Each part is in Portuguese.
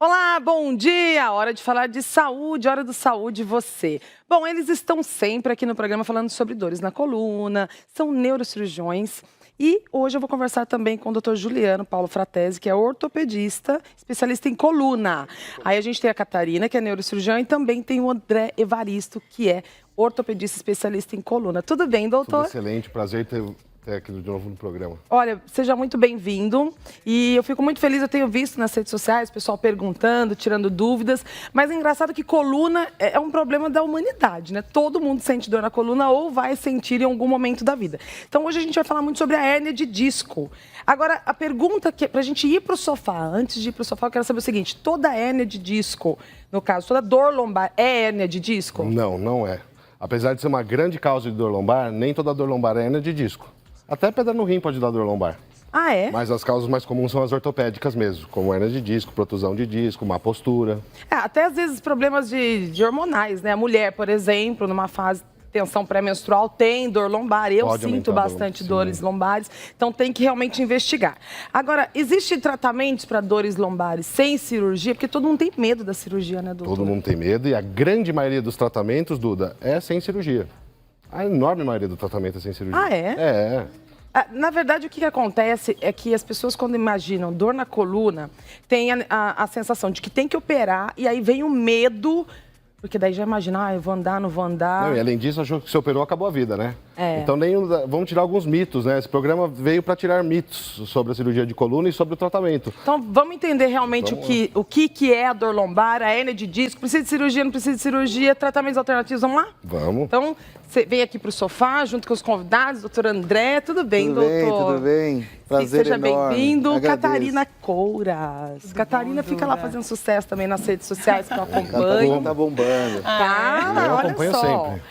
Olá, bom dia! Hora de falar de saúde, hora do Saúde Você. Bom, eles estão sempre aqui no programa falando sobre dores na coluna, são neurocirurgiões. E hoje eu vou conversar também com o Dr. Juliano Paulo Fratesi, que é ortopedista, especialista em coluna. Aí a gente tem a Catarina, que é neurocirurgião, e também tem o André Evaristo, que é ortopedista especialista em coluna. Tudo bem, doutor? Tudo excelente, prazer ter aqui de novo no programa. Olha, seja muito bem-vindo e eu fico muito feliz, eu tenho visto nas redes sociais, o pessoal perguntando, tirando dúvidas, mas é engraçado que coluna é um problema da humanidade, né? Todo mundo sente dor na coluna ou vai sentir em algum momento da vida. Então hoje a gente vai falar muito sobre a hérnia de disco. Agora, a pergunta que pra gente ir pro sofá, antes de ir pro sofá, eu quero saber o seguinte, toda hérnia de disco, no caso, toda dor lombar é hérnia de disco? Não, não é. Apesar de ser uma grande causa de dor lombar, nem toda dor lombar é hérnia de disco. Até pedra no rim pode dar dor lombar. Ah, é? Mas as causas mais comuns são as ortopédicas mesmo, como hérnia de disco, protusão de disco, má postura. Até às vezes problemas de hormonais, né? A mulher, por exemplo, numa fase de tensão pré-menstrual, tem dor lombar. Eu Pode sinto aumentar bastante sim. dores lombares, então tem que realmente investigar. Agora, existem tratamentos para dores lombares sem cirurgia? Porque todo mundo tem medo da cirurgia, né, doutor? Todo mundo tem medo e a grande maioria dos tratamentos, Duda, é sem cirurgia. A enorme maioria do tratamento é sem cirurgia. Ah, é? É. Na verdade, o que acontece é que as pessoas, quando imaginam dor na coluna, têm a sensação de que tem que operar e aí vem o medo, porque daí já imagina, eu vou andar, não vou andar. Não, e além disso, achou que se operou, acabou a vida, né? É. Então, vamos tirar alguns mitos, né? Esse programa veio para tirar mitos sobre a cirurgia de coluna e sobre o tratamento. Então, vamos entender realmente o que é a dor lombar, a hérnia de disco. Precisa de cirurgia, não precisa de cirurgia, tratamentos alternativos, vamos lá? Vamos. Então, você vem aqui para o sofá, junto com os convidados, doutor André. Tudo bem, doutor? Tudo bem. Prazer Seja enorme. bem-vindo. Agradeço. Catarina Couras. Catarina fica lá fazendo sucesso também nas redes sociais que eu acompanho. Tá bombando. Tá, Eu olha acompanho só. sempre.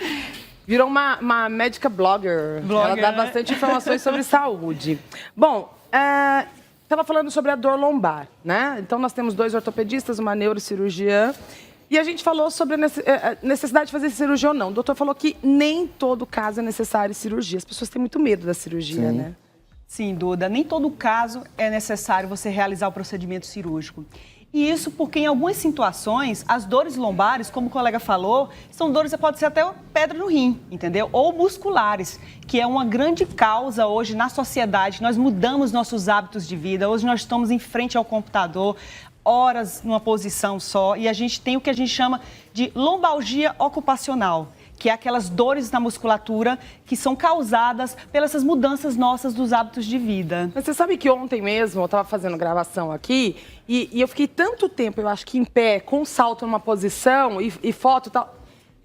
Virou uma médica blogger. Ela dá bastante informações sobre saúde. Bom, estava falando sobre a dor lombar, né? Então, nós temos 2 ortopedistas, uma neurocirurgiã. E a gente falou sobre a necessidade de fazer cirurgia ou não. O doutor falou que nem todo caso é necessário cirurgia. As pessoas têm muito medo da cirurgia, Sim. né? Sim, Duda. Nem todo caso é necessário você realizar o procedimento cirúrgico. E isso porque em algumas situações, as dores lombares, como o colega falou, são dores que pode ser até pedra no rim, entendeu? Ou musculares, que é uma grande causa hoje na sociedade. Nós mudamos nossos hábitos de vida. Hoje nós estamos em frente ao computador, horas numa posição só, e a gente tem o que a gente chama de lombalgia ocupacional, que é aquelas dores na musculatura que são causadas pelas essas mudanças nossas dos hábitos de vida. Mas você sabe que ontem mesmo eu estava fazendo gravação aqui e eu fiquei tanto tempo, eu acho que em pé, com salto numa posição e foto e tal.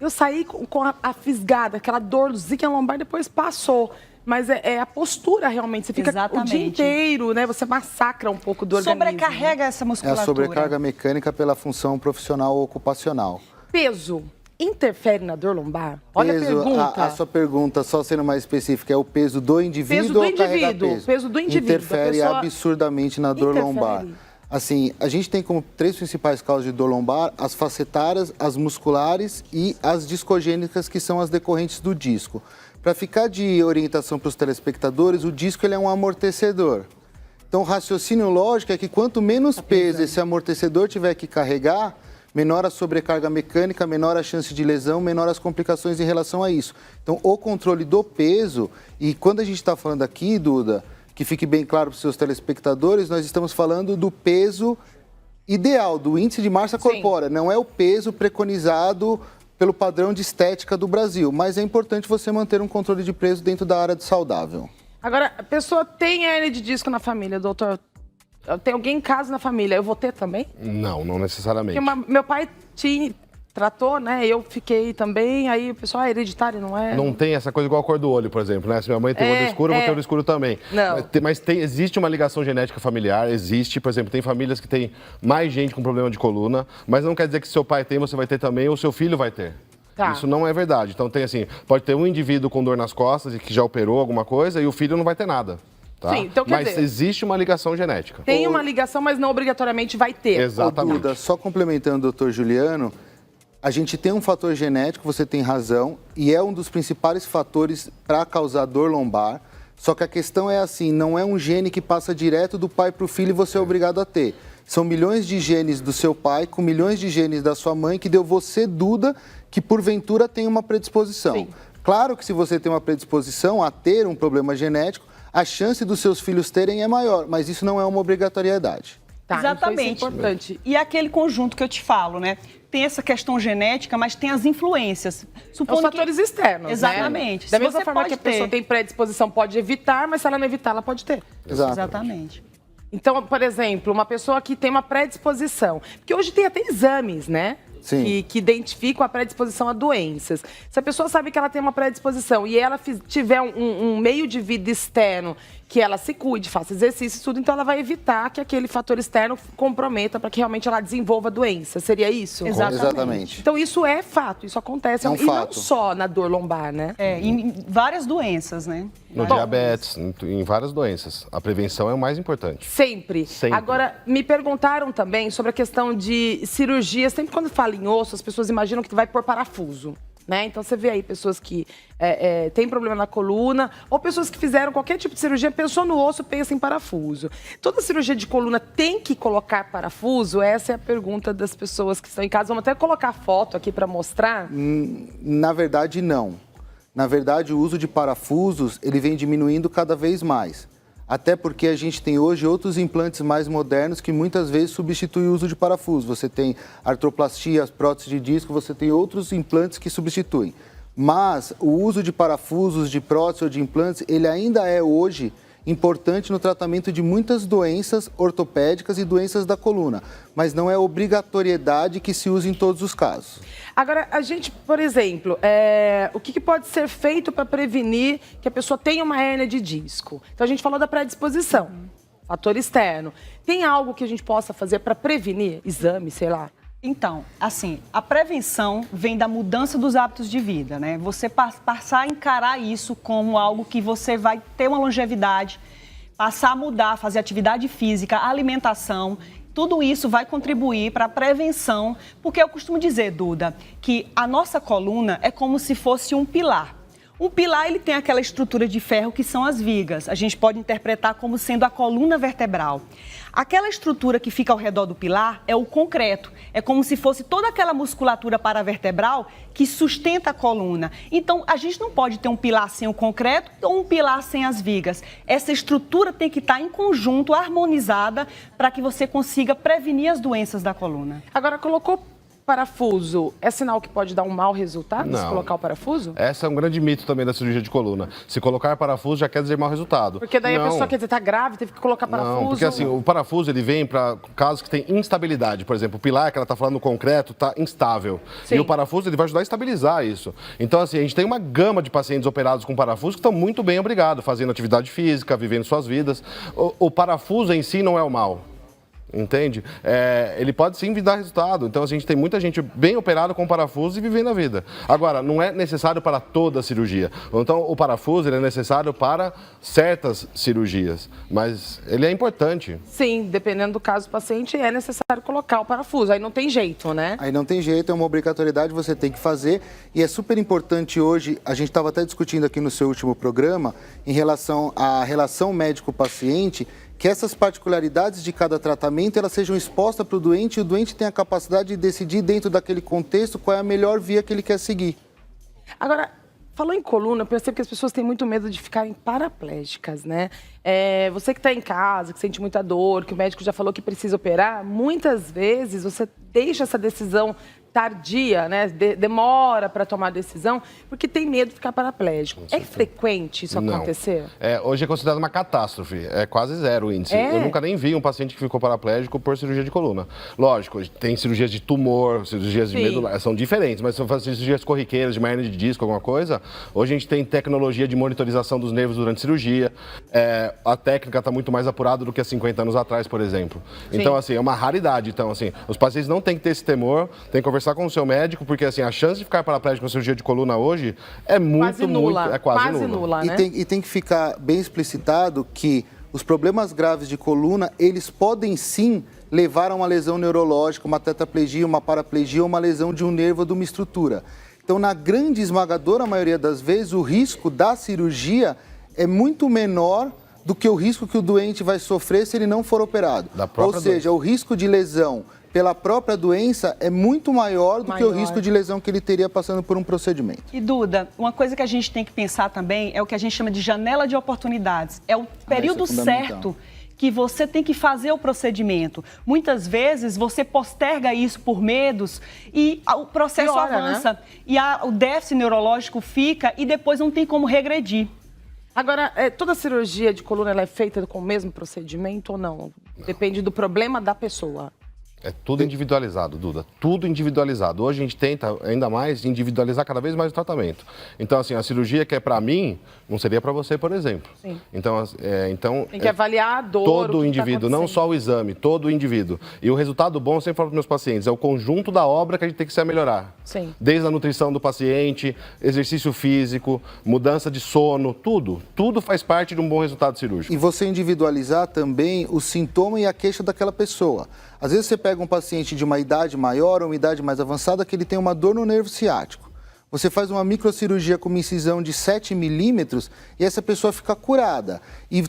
Eu saí com a fisgada, aquela dorzinha lombar, depois passou. Mas é a postura realmente, você fica o dia inteiro, né? Você massacra um pouco do organismo. Sobrecarrega essa É a musculatura. sobrecarga mecânica pela função profissional ou ocupacional. Peso interfere na dor lombar? Olha a pergunta. A sua pergunta, só sendo mais específica, é o peso do indivíduo Peso do ou carregar indivíduo, peso? peso do indivíduo, Interfere da pessoa absurdamente na dor interfere. lombar. Assim, a gente tem como 3 principais causas de dor lombar, as facetárias, as musculares e as discogênicas, que são as decorrentes do disco. Para ficar de orientação para os telespectadores, o disco ele é um amortecedor. Então, o raciocínio lógico é que quanto menos peso esse amortecedor tiver que carregar, menor a sobrecarga mecânica, menor a chance de lesão, menor as complicações em relação a isso. Então, o controle do peso, e quando a gente está falando aqui, Duda, que fique bem claro para os seus telespectadores, nós estamos falando do peso ideal, do índice de massa corpórea, não é o peso preconizado pelo padrão de estética do Brasil, mas é importante você manter um controle de peso dentro da área de saudável. Agora, a pessoa tem hérnia de disco na família, doutor? Tem alguém em casa na família, eu vou ter também? Não, não necessariamente. Porque meu pai tratou, né? Eu fiquei também, aí o pessoal, é hereditário, não é? Não tem essa coisa igual a cor do olho, por exemplo, né? Se minha mãe tem olho escuro, eu vou ter olho escuro também. Não. Mas existe uma ligação genética familiar, existe, por exemplo, tem famílias que tem mais gente com problema de coluna, mas não quer dizer que seu pai tem, você vai ter também, ou seu filho vai ter. Tá. Isso não é verdade. Então tem assim, pode ter um indivíduo com dor nas costas e que já operou alguma coisa e o filho não vai ter nada. Tá? Sim, então quer mas dizer, existe uma ligação genética. tem uma ligação, mas não obrigatoriamente vai ter. Exatamente. Ô, Duda, só complementando o doutor Juliano, a gente tem um fator genético, você tem razão, e é um dos principais fatores para causar dor lombar. Só que a questão é assim, não é um gene que passa direto do pai para o filho e você é obrigado a ter. São milhões de genes do seu pai com milhões de genes da sua mãe que deu você, Duda, que porventura tem uma predisposição. Sim. Claro que se você tem uma predisposição a ter um problema genético, a chance dos seus filhos terem é maior, mas isso não é uma obrigatoriedade. Tá, Exatamente. Então isso é importante. E aquele conjunto que eu te falo, né? Tem essa questão genética, mas tem as influências. Os fatores externos, Exatamente. Né? Da Se mesma você forma pode que a pessoa ter. tem predisposição, pode evitar, mas se ela não evitar, ela pode ter. Exato. Exatamente. Então, por exemplo, uma pessoa que tem uma predisposição, porque hoje tem até exames, né? Sim. Que identificam a predisposição a doenças. Se a pessoa sabe que ela tem uma predisposição e ela tiver um meio de vida externo que ela se cuide, faça exercício e tudo, então ela vai evitar que aquele fator externo comprometa para que realmente ela desenvolva a doença. Seria isso? Exatamente. Então isso é fato, isso acontece. É um e não fato. só na dor lombar, né? Em várias doenças, né? No diabetes, em várias doenças. A prevenção é o mais importante. Sempre. Sempre. Agora, me perguntaram também sobre a questão de cirurgia. Sempre quando fala em osso, as pessoas imaginam que vai pôr parafuso. Né? Então, você vê aí pessoas que têm problema na coluna ou pessoas que fizeram qualquer tipo de cirurgia, pensou no osso, pensa em parafuso. Toda cirurgia de coluna tem que colocar parafuso? Essa é a pergunta das pessoas que estão em casa. Vamos até colocar foto aqui para mostrar. Na verdade, não. Na verdade, o uso de parafusos, ele vem diminuindo cada vez mais. Até porque a gente tem hoje outros implantes mais modernos que muitas vezes substituem o uso de parafuso. Você tem artroplastia, prótese de disco, você tem outros implantes que substituem. Mas o uso de parafusos, de prótese ou de implantes, ele ainda é hoje importante no tratamento de muitas doenças ortopédicas e doenças da coluna. Mas não é obrigatoriedade que se use em todos os casos. Agora, a gente, por exemplo, o que pode ser feito para prevenir que a pessoa tenha uma hérnia de disco? Então, a gente falou da predisposição, fator externo. Tem algo que a gente possa fazer para prevenir? Exame, sei lá. Então, assim, a prevenção vem da mudança dos hábitos de vida, né? Você passar a encarar isso como algo que você vai ter uma longevidade, passar a mudar, fazer atividade física, alimentação, tudo isso vai contribuir para a prevenção, porque eu costumo dizer, Duda, que a nossa coluna é como se fosse um pilar. Um pilar, ele tem aquela estrutura de ferro que são as vigas. A gente pode interpretar como sendo a coluna vertebral. Aquela estrutura que fica ao redor do pilar é o concreto. É como se fosse toda aquela musculatura paravertebral que sustenta a coluna. Então, a gente não pode ter um pilar sem o concreto ou um pilar sem as vigas. Essa estrutura tem que estar em conjunto, harmonizada, para que você consiga prevenir as doenças da coluna. Agora, colocou parafuso, é sinal que pode dar um mau resultado se colocar o parafuso? Esse é um grande mito também da cirurgia de coluna. Se colocar parafuso já quer dizer mau resultado. Porque daí a pessoa quer dizer, tá grávida, teve que colocar parafuso. Não, porque assim, o parafuso ele vem para casos que tem instabilidade. Por exemplo, o pilar que ela está falando no concreto está instável. Sim. E o parafuso ele vai ajudar a estabilizar isso. Então assim, a gente tem uma gama de pacientes operados com parafuso que estão muito bem, obrigado, fazendo atividade física, vivendo suas vidas. O parafuso em si não é o mal. Entende? Ele pode sim dar resultado. Então, a gente tem muita gente bem operada com parafuso e vivendo a vida. Agora, não é necessário para toda a cirurgia. Então, o parafuso ele é necessário para certas cirurgias. Mas ele é importante. Sim, dependendo do caso do paciente, é necessário colocar o parafuso. Aí não tem jeito, né? Aí não tem jeito, é uma obrigatoriedade, você tem que fazer. E é super importante hoje, a gente estava até discutindo aqui no seu último programa, em relação à relação médico-paciente, que essas particularidades de cada tratamento elas sejam expostas para o doente e o doente tenha a capacidade de decidir dentro daquele contexto qual é a melhor via que ele quer seguir. Agora, falou em coluna, eu percebo que as pessoas têm muito medo de ficarem paraplégicas, né? Você que está em casa, que sente muita dor, que o médico já falou que precisa operar, muitas vezes você deixa essa decisão tardia, né? Demora para tomar a decisão, porque tem medo de ficar paraplégico. É frequente isso acontecer? Hoje é considerado uma catástrofe, é quase zero o índice. Eu nunca nem vi um paciente que ficou paraplégico por cirurgia de coluna. Lógico, tem cirurgias de tumor, cirurgias de medular, são diferentes, mas se eu fazer cirurgias corriqueiras, de uma hérnia de disco, alguma coisa, hoje a gente tem tecnologia de monitorização dos nervos durante a cirurgia, a técnica está muito mais apurada do que há 50 anos atrás, por exemplo. Sim. Então, assim, é uma raridade. Então, assim, os pacientes não têm que ter esse temor, tem que conversar com o seu médico, porque assim, a chance de ficar paraplégico com cirurgia de coluna hoje é quase nula, quase nula. Né? E tem que ficar bem explicitado que os problemas graves de coluna, eles podem sim levar a uma lesão neurológica, uma tetraplegia, uma paraplegia, uma lesão de um nervo ou de uma estrutura. Então, na grande esmagadora maioria das vezes, o risco da cirurgia é muito menor do que o risco que o doente vai sofrer se ele não for operado. Ou seja, o risco de lesão pela própria doença é muito maior do que o risco de lesão que ele teria passando por um procedimento. E Duda, uma coisa que a gente tem que pensar também é o que a gente chama de janela de oportunidades. É o período certo que você tem que fazer o procedimento. Muitas vezes você posterga isso por medos e o processo avança. Né? E o déficit neurológico fica e depois não tem como regredir. Agora, toda cirurgia de coluna ela é feita com o mesmo procedimento ou não? Depende do problema da pessoa. É tudo individualizado, Duda. Tudo individualizado. Hoje a gente tenta ainda mais individualizar cada vez mais o tratamento. Então, assim, a cirurgia que é para mim, não seria para você, por exemplo. Sim. Então, tem que avaliar a dor. Todo o indivíduo, não só o exame, todo o indivíduo. E o resultado bom, eu sempre falo para os meus pacientes, é o conjunto da obra que a gente tem que se melhorar. Sim. Desde a nutrição do paciente, exercício físico, mudança de sono, tudo. Tudo faz parte de um bom resultado cirúrgico. E você individualizar também o sintoma e a queixa daquela pessoa. Às vezes você pega um paciente de uma idade maior ou uma idade mais avançada que ele tem uma dor no nervo ciático. Você faz uma microcirurgia com uma incisão de 7 milímetros e essa pessoa fica curada. E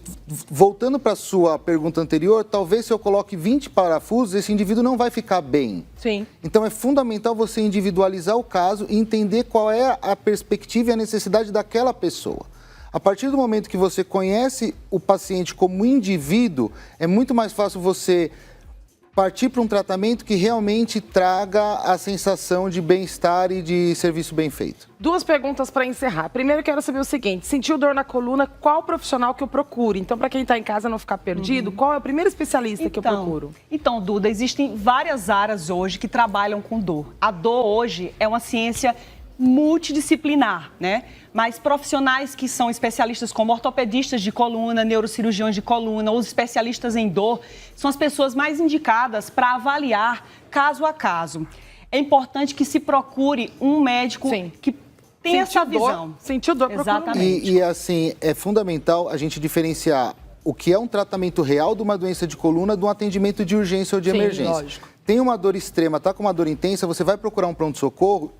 voltando para a sua pergunta anterior, talvez se eu coloque 20 parafusos, esse indivíduo não vai ficar bem. Sim. Então é fundamental você individualizar o caso e entender qual é a perspectiva e a necessidade daquela pessoa. A partir do momento que você conhece o paciente como indivíduo, é muito mais fácil você partir para um tratamento que realmente traga a sensação de bem-estar e de serviço bem feito. 2 perguntas para encerrar. Primeiro, eu quero saber o seguinte: sentiu dor na coluna, qual profissional que eu procuro? Então, para quem está em casa não ficar perdido, qual é o primeiro especialista que eu procuro? Então, Duda, existem várias áreas hoje que trabalham com dor. A dor hoje é uma ciência multidisciplinar, né? Mas profissionais que são especialistas como ortopedistas de coluna, neurocirurgiões de coluna, ou especialistas em dor, são as pessoas mais indicadas para avaliar caso a caso. É importante que se procure um médico que tenha essa visão. Sentiu dor, exatamente. E assim, é fundamental a gente diferenciar o que é um tratamento real de uma doença de coluna de um atendimento de urgência ou de emergência. Lógico. Tem uma dor extrema, está com uma dor intensa, você vai procurar um pronto-socorro.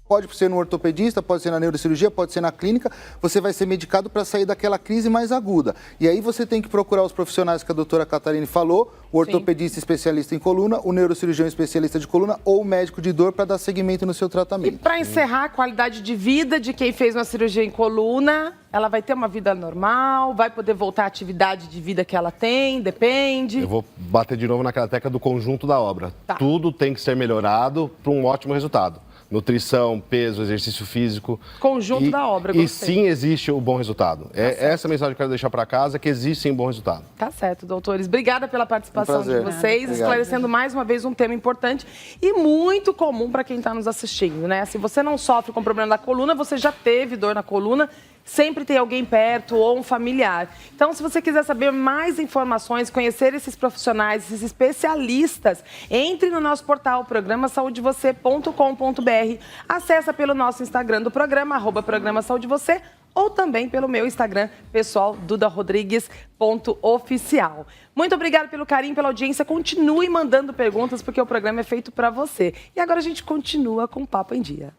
Pode ser no ortopedista, pode ser na neurocirurgia, pode ser na clínica, você vai ser medicado para sair daquela crise mais aguda. E aí você tem que procurar os profissionais que a doutora Catarine falou, o ortopedista especialista em coluna, o neurocirurgião especialista de coluna ou o médico de dor para dar seguimento no seu tratamento. E para encerrar, a qualidade de vida de quem fez uma cirurgia em coluna, ela vai ter uma vida normal, vai poder voltar à atividade de vida que ela tem, depende? Eu vou bater de novo naquela tecla do conjunto da obra. Tá. Tudo tem que ser melhorado para um ótimo resultado. Nutrição, peso, exercício físico. Conjunto da obra, gostei. E sim existe o bom resultado. Essa mensagem que eu quero deixar para casa, que existe sim bom resultado. Tá certo, doutores. Obrigada pela participação de vocês, Obrigado. esclarecendo mais uma vez um tema importante e muito comum para quem está nos assistindo, né? Se você não sofre com problema da coluna, você já teve dor na coluna, sempre tem alguém perto ou um familiar. Então, se você quiser saber mais informações, conhecer esses profissionais, esses especialistas, entre no nosso portal programasaudevocê.com.br, acessa pelo nosso Instagram do programa, @programa Saúde Você, ou também pelo meu Instagram pessoal, dudarodrigues.oficial. Muito obrigada pelo carinho, pela audiência. Continue mandando perguntas, porque o programa é feito para você. E agora a gente continua com o Papo em Dia.